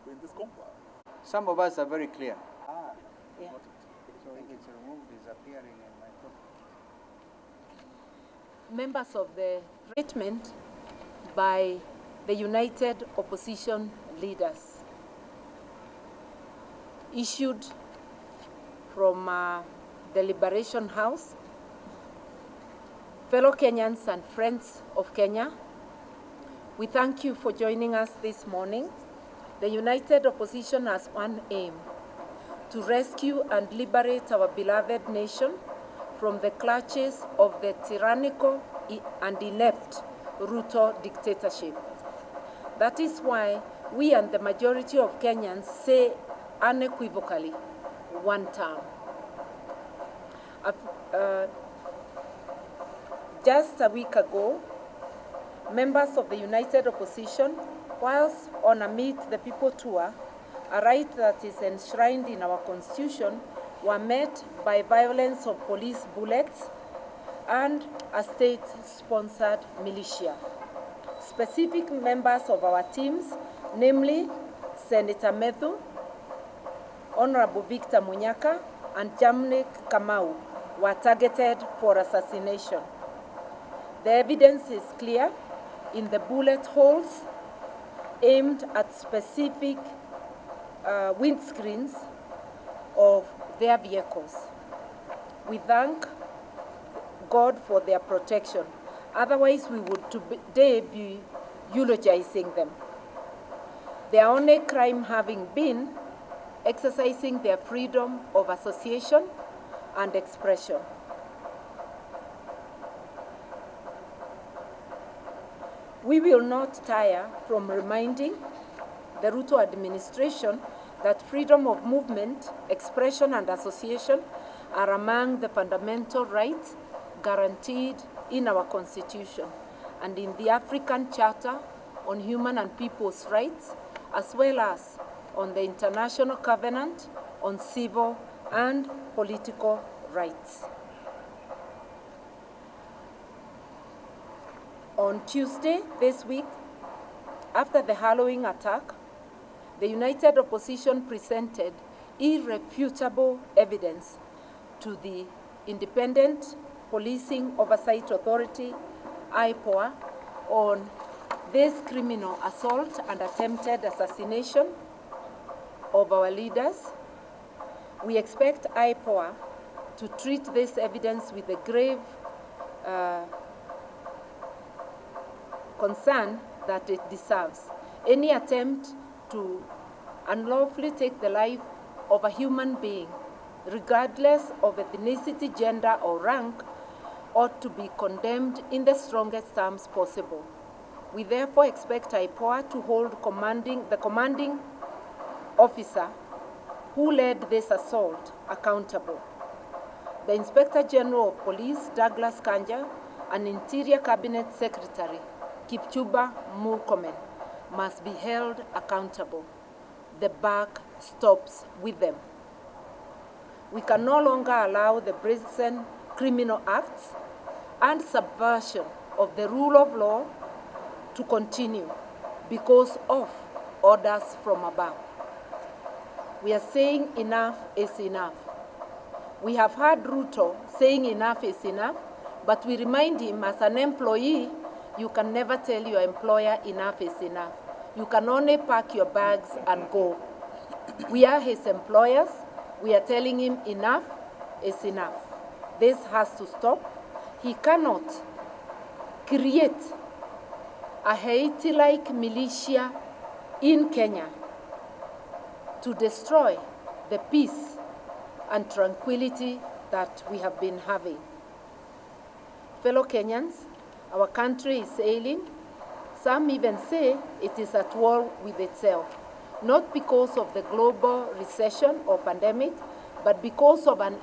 in this compound? Some of us are very clear. Yeah. So it's removed, disappearing in my book. Members of the statement by the United Opposition Leaders issued from the Liberation House. Fellow Kenyans and friends of Kenya, we thank you for joining us this morning. The United Opposition has one aim: to rescue and liberate our beloved nation from the clutches of the tyrannical and inept Ruto dictatorship. That is why we and the majority of Kenyans say unequivocally, one term. Just a week ago, members of the United Opposition, whilst on a Meet the People tour, a right that is enshrined in our Constitution, were met by violence of police bullets and a state-sponsored militia. Specific members of our teams, namely Senator Methu, Honorable Victor Munyaka, and Jamnik Kamau, were targeted for assassination. The evidence is clear in the bullet holes aimed at specific windscreens of their vehicles. We thank God for their protection. Otherwise, we would today be eulogizing them. Their only crime having been exercising their freedom of association and expression. We will not tire from reminding the Ruto administration that freedom of movement, expression, and association are among the fundamental rights guaranteed in our Constitution and in the African Charter on Human and People's Rights, as well as on the International Covenant on Civil and Political Rights. On Tuesday this week, after the Halloween attack, the United Opposition presented irrefutable evidence to the Independent Policing Oversight Authority, IPOA, on this criminal assault and attempted assassination of our leaders. We expect IPOA to treat this evidence with a grave concern that it deserves. Any attempt to unlawfully take the life of a human being, regardless of ethnicity, gender, or rank, ought to be condemned in the strongest terms possible. We therefore expect IPOA to hold the commanding officer who led this assault accountable. The Inspector General of Police, Douglas Kanja, and Interior Cabinet Secretary, Kipchumba Murkomen, must be held accountable. The buck stops with them. We can no longer allow the brazen criminal acts and subversion of the rule of law to continue because of orders from above. We are saying enough is enough. We have heard Ruto saying enough is enough, but we remind him as an employee, you can never tell your employer enough is enough. You can only pack your bags and go. We are his employers. We are telling him enough is enough. This has to stop. He cannot create a Haiti-like militia in Kenya to destroy the peace and tranquility that we have been having. Fellow Kenyans, our country is ailing. Some even say it is at war with itself, not because of the global recession or pandemic, but because of an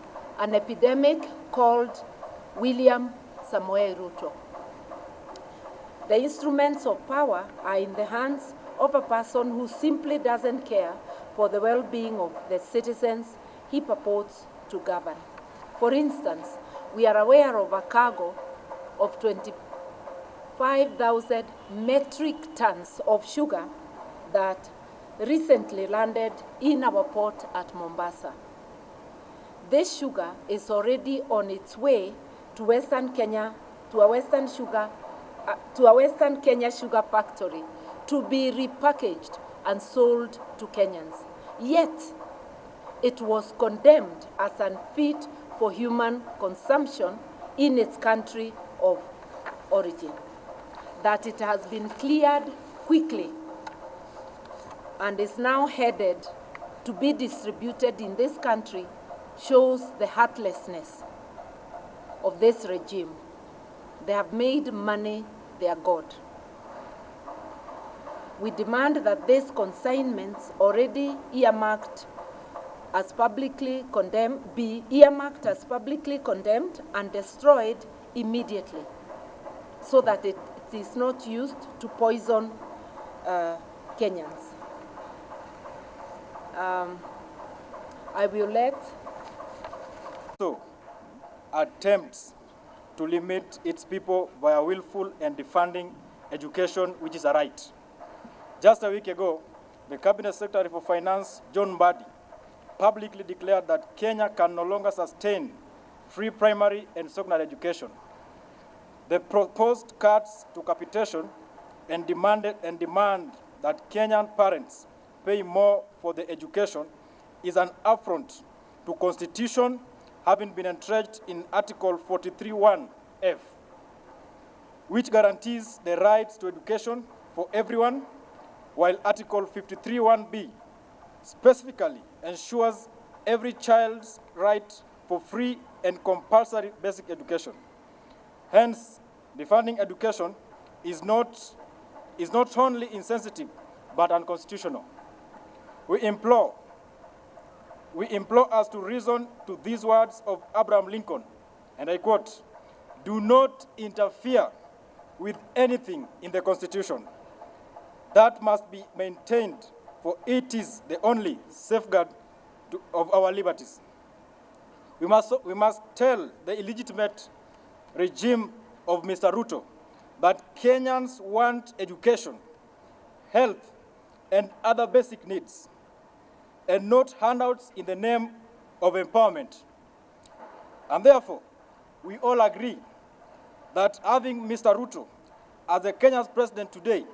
epidemic called William Samoei Ruto. The instruments of power are in the hands of a person who simply doesn't care for the well-being of the citizens he purports to govern. For instance, we are aware of a cargo of 25,000 metric tons of sugar that recently landed in our port at Mombasa. This sugar is already on its way to Western Kenya, to a Western Kenya sugar factory to be repackaged and sold to Kenyans. Yet, it was condemned as unfit for human consumption in its country of origin. That it has been cleared quickly and is now headed to be distributed in this country shows the heartlessness of this regime. They have made money their god. We demand that these consignments already earmarked as publicly condemned be earmarked as publicly condemned and destroyed immediately, so that it is not used to poison Kenyans. I will let attempts to limit its people via willful and defunding education, which is a right. Just a week ago, the Cabinet Secretary for Finance, John Mbadi, publicly declared that Kenya can no longer sustain free primary and secondary education. The proposed cuts to capitation and demand that Kenyan parents pay more for the education is an affront to Constitution, having been entrenched in Article 43(1)(f), which guarantees the rights to education for everyone, while Article 53(1)(b) specifically ensures every child's right for free and compulsory basic education. Hence, defunding education is not only insensitive, but unconstitutional. We implore us to reason to these words of Abraham Lincoln, and I quote, "Do not interfere with anything in the Constitution. That must be maintained, for it is the only safeguard of our liberties." We must tell the illegitimate regime of Mr. Ruto that Kenyans want education, health, and other basic needs, and not handouts in the name of empowerment. And therefore, we all agree that having Mr. Ruto as the Kenya's president today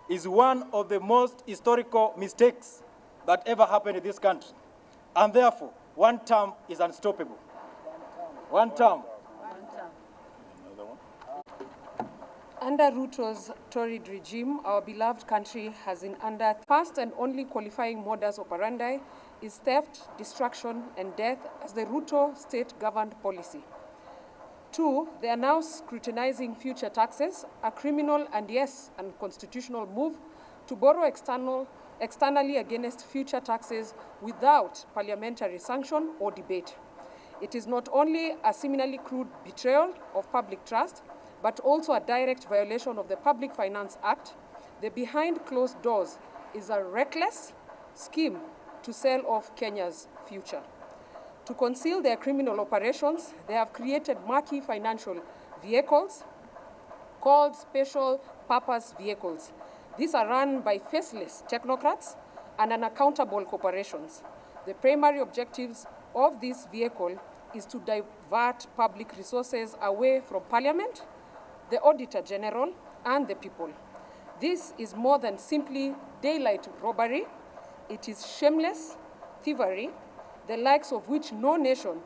is one of the most historical mistakes that ever happened in this country. And therefore, one term is unstoppable. One term. Under Ruto's torrid regime, our beloved country has been under first and only qualifying modus operandi is theft, destruction, and death as the Ruto state-governed policy. 2, they are now scrutinizing future taxes, a criminal and yes, unconstitutional move to borrow externally against future taxes without parliamentary sanction or debate. It is not only a seminally crude betrayal of public trust, but also a direct violation of the Public Finance Act. The behind closed doors is a reckless scheme to sell off Kenya's future. To conceal their criminal operations, they have created murky financial vehicles called special purpose vehicles. These are run by faceless technocrats and unaccountable corporations. The primary objectives of this vehicle is to divert public resources away from Parliament, the Auditor General, and the people. This is more than simply daylight robbery. It is shameless thievery, the likes of which no nation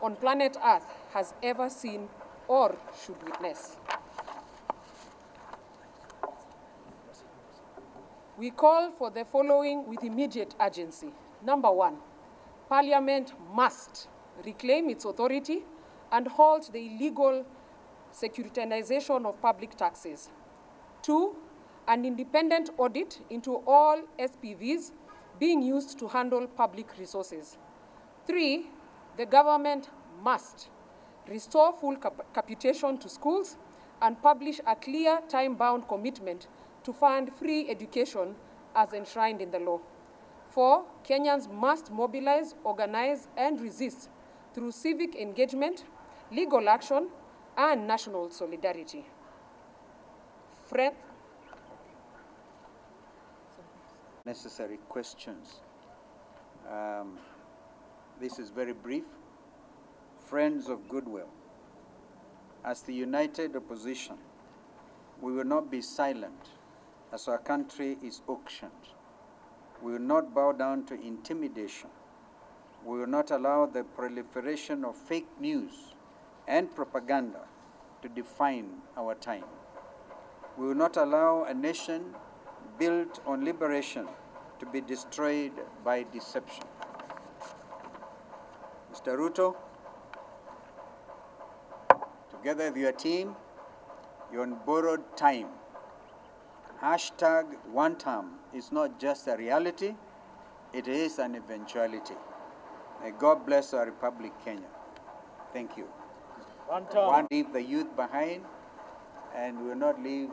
on planet Earth has ever seen or should witness. We call for the following with immediate urgency. Number 1, Parliament must reclaim its authority and halt the illegal securitization of public taxes. 2, an independent audit into all SPVs being used to handle public resources. 3, the government must restore full capitation to schools and publish a clear time-bound commitment to fund free education as enshrined in the law. 4, Kenyans must mobilize, organize, and resist through civic engagement, legal action, and national solidarity. necessary questions. This is very brief. Friends of goodwill, as the united opposition, we will not be silent as our country is auctioned. We will not bow down to intimidation. We will not allow the proliferation of fake news and propaganda to define our time. We will not allow a nation built on liberation to be destroyed by deception. Mr. Ruto, together with your team, you're on borrowed time. Hashtag one term is not just a reality, it is an eventuality. May God bless our Republic, Kenya. Thank you. One term. One, leave the youth behind, and we will not leave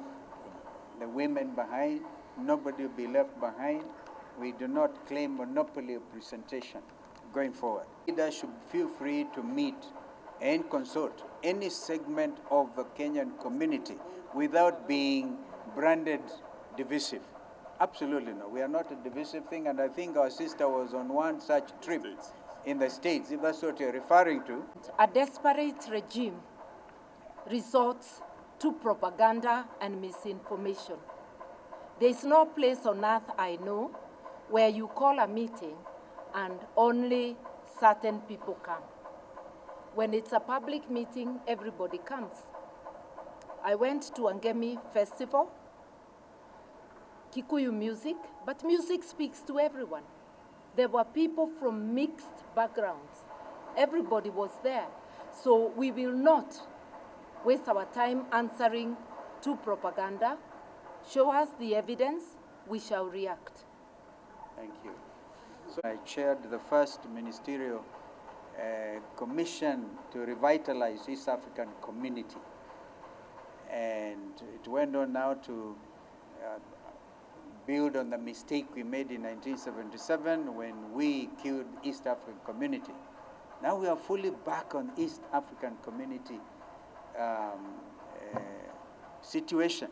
the women behind. Nobody will be left behind. We do not claim monopoly of presentation going forward. Leaders should feel free to meet and consult any segment of the Kenyan community without being branded divisive. Absolutely no. We are not a divisive thing, and I think our sister was on one such trip in the States, if that's what you're referring to. A desperate regime resorts to propaganda and misinformation. There is no place on earth I know where you call a meeting and only certain people come. When it's a public meeting, everybody comes. I went to Angemi Festival, Kikuyu music, but music speaks to everyone. There were people from mixed backgrounds. Everybody was there. So we will not waste our time answering to propaganda. Show us the evidence, we shall react. Thank you. So I chaired the first ministerial commission to revitalize East African community. And it went on now to build on the mistake we made in 1977 when we killed East African community. Now we are fully back on East African community situation.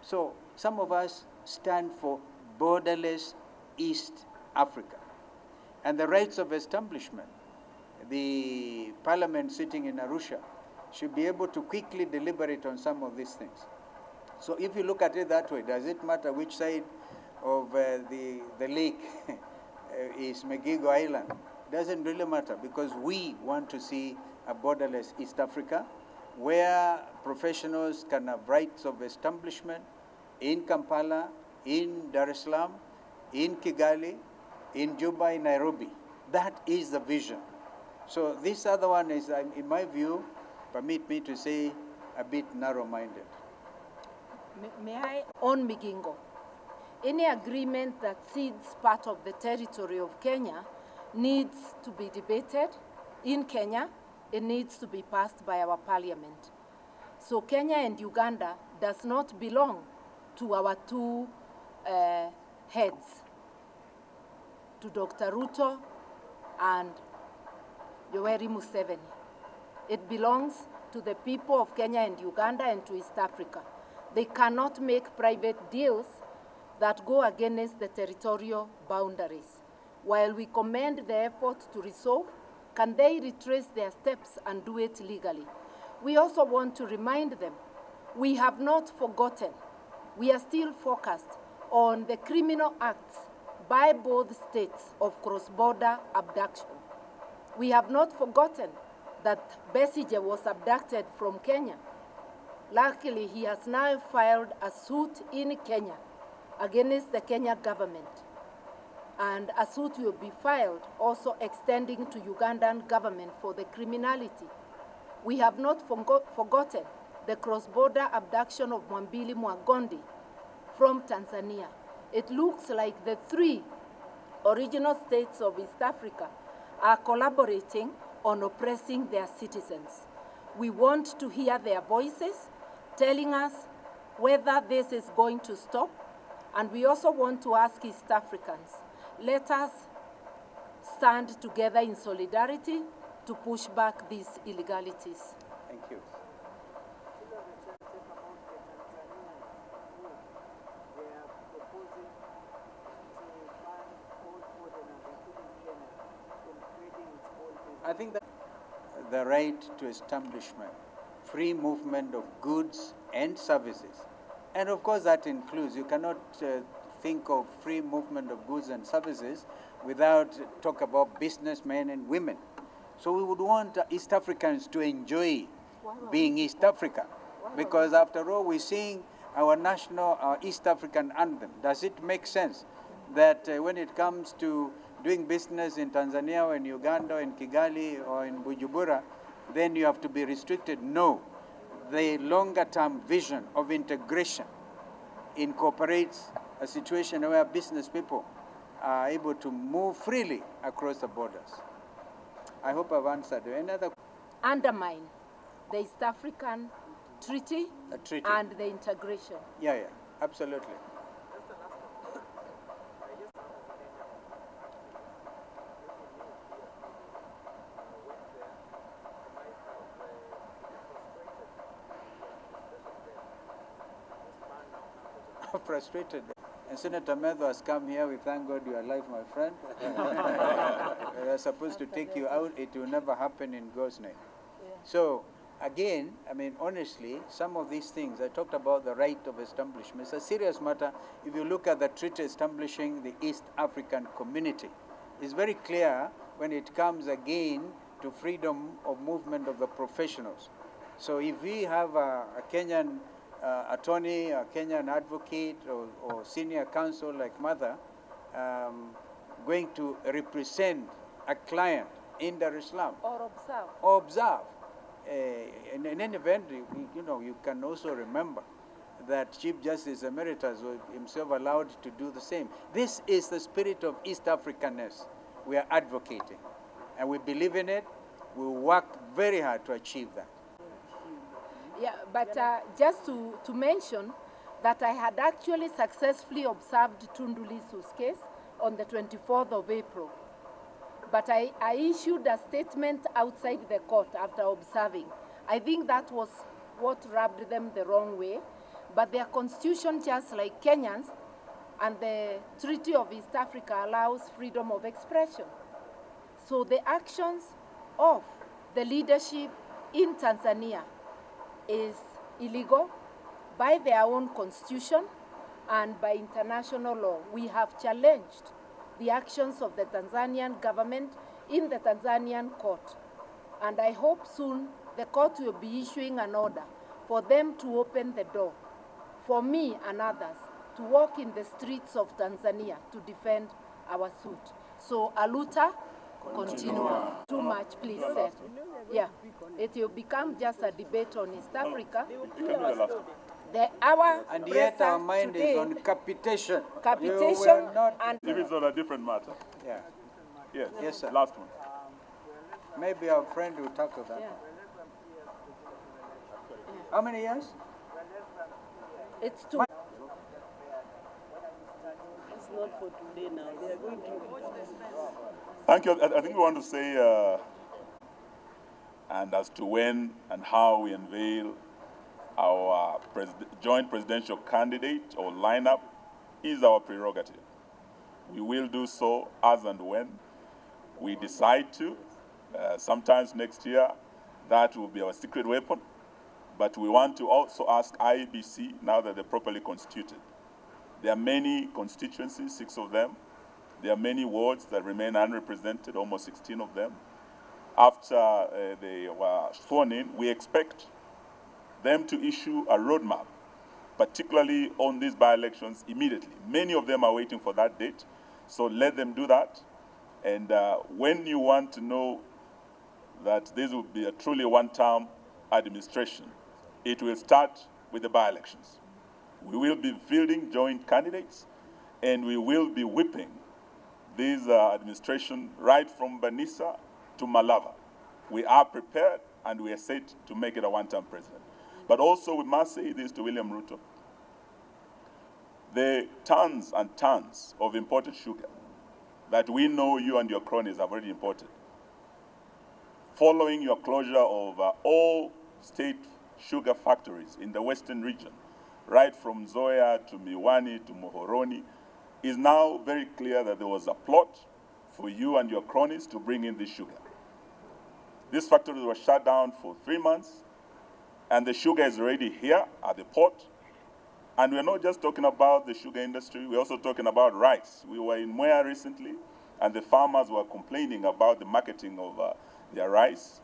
So some of us stand for borderless East Africa and the rights of establishment. The parliament sitting in Arusha should be able to quickly deliberate on some of these things. So if you look at it that way, does it matter which side of the lake is Megigo Island? Doesn't really matter, because we want to see a borderless East Africa where professionals can have rights of establishment in Kampala, in Dar es Salaam, in Kigali, in Juba, in Nairobi. That is the vision. So this other one is, in my view, permit me to say, a bit narrow-minded. May I, on Migingo, any agreement that cedes part of the territory of Kenya needs to be debated in Kenya. It needs to be passed by our parliament. So Kenya and Uganda does not belong to our two heads, to Dr. Ruto and Yoweri Museveni. It belongs to the people of Kenya and Uganda and to East Africa. They cannot make private deals that go against the territorial boundaries. While we commend the effort to resolve, can they retrace their steps and do it legally? We also want to remind them, we have not forgotten. We are still focused on the criminal acts by both states of cross-border abduction. We have not forgotten that Besigye was abducted from Kenya. Luckily, he has now filed a suit in Kenya against the Kenya government. And a suit will be filed also extending to Ugandan government for the criminality. We have not forgotten the cross-border abduction of Mwambili Mwagondi from Tanzania. It looks like the three original states of East Africa are collaborating on oppressing their citizens. We want to hear their voices telling us whether this is going to stop. And we also want to ask East Africans, let us stand together in solidarity to push back these illegalities. Thank you. I think that the right to establishment, free movement of goods and services, and of course that includes, you cannot think of free movement of goods and services without talk about businessmen and women. So we would want East Africans to enjoy being East Africa, because after all we sing our national, our East African anthem. Does it make sense that when it comes to doing business in Tanzania or in Uganda or in Kigali or in Bujumbura, then you have to be restricted? No. The longer term vision of integration incorporates a situation where business people are able to move freely across the borders. I hope I've answered. Any other? Undermine the East African treaty, and the integration. Yeah, absolutely. Frustrated. And Senator Medho has come here. We thank God you are alive, my friend. We are supposed to take you out. It will never happen in God's name. Yeah. So, again, I mean, honestly, some of these things, I talked about the right of establishment. It's a serious matter. If you look at the treaty establishing the East African Community, it's very clear when it comes again to freedom of movement of the professionals. So if we have a Kenyan attorney, a Kenyan advocate, or senior counsel like Mother, going to represent a client in Dar es Salaam. Or observe. In any event, you can also remember that Chief Justice Emeritus was himself allowed to do the same. This is the spirit of East Africanness we are advocating, and we believe in it. We work very hard to achieve that. Yeah, but just to mention that I had actually successfully observed Tundu Lissu's case on the 24th of April. But I issued a statement outside the court after observing. I think that was what rubbed them the wrong way. But their constitution, just like Kenyans, and the Treaty of East Africa allows freedom of expression. So the actions of the leadership in Tanzania is illegal by their own constitution and by international law. We have challenged the actions of the Tanzanian government in the Tanzanian court. And I hope soon the court will be issuing an order for them to open the door for me and others to walk in the streets of Tanzania to defend our suit. So Aluta, continua. Too much, please, sir. Yeah, it will become just a debate on East Africa. And yet our mind is on capitation. Capitation and... If it's on a different matter. Yeah. Yes, sir. Last one. Maybe our friend will tackle that. Yeah. How many years? It's 2. It's not for today now. They are going to... Thank you. I think we want to say, and as to when and how we unveil our joint presidential candidate or lineup is our prerogative. We will do so as and when we decide to. Sometimes next year, that will be our secret weapon. But we want to also ask IEBC, now that they're properly constituted. There are many constituencies, 6 of them. There are many wards that remain unrepresented, almost 16 of them. After they were sworn in, we expect them to issue a roadmap, particularly on these by-elections immediately. Many of them are waiting for that date, so let them do that. And when you want to know that this will be a truly one-term administration, it will start with the by-elections. We will be fielding joint candidates, and we will be whipping this administration right from Banisa to Malava. We are prepared, and we are set to make it a one-term president. But also, we must say this to William Ruto. The tons and tons of imported sugar that we know you and your cronies have already imported, following your closure of all state sugar factories in the western region, right from Zoya to Miwani to Mohoroni, is now very clear that there was a plot for you and your cronies to bring in this sugar. These factories were shut down for 3 months, and the sugar is already here at the port. And we're not just talking about the sugar industry, we're also talking about rice. We were in Mwea recently, and the farmers were complaining about the marketing of their rice.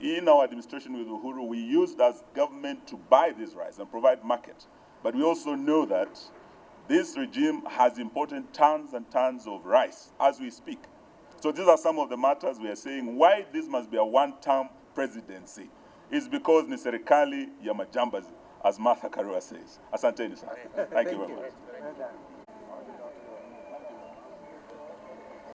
In our administration with Uhuru, we used as government to buy this rice and provide market. But we also know that this regime has imported tons and tons of rice as we speak. So these are some of the matters we are saying why this must be a one-term presidency. It's because ni serikali ya majambazi, as Martha Karua says. Asanteni sana. Thank you very much.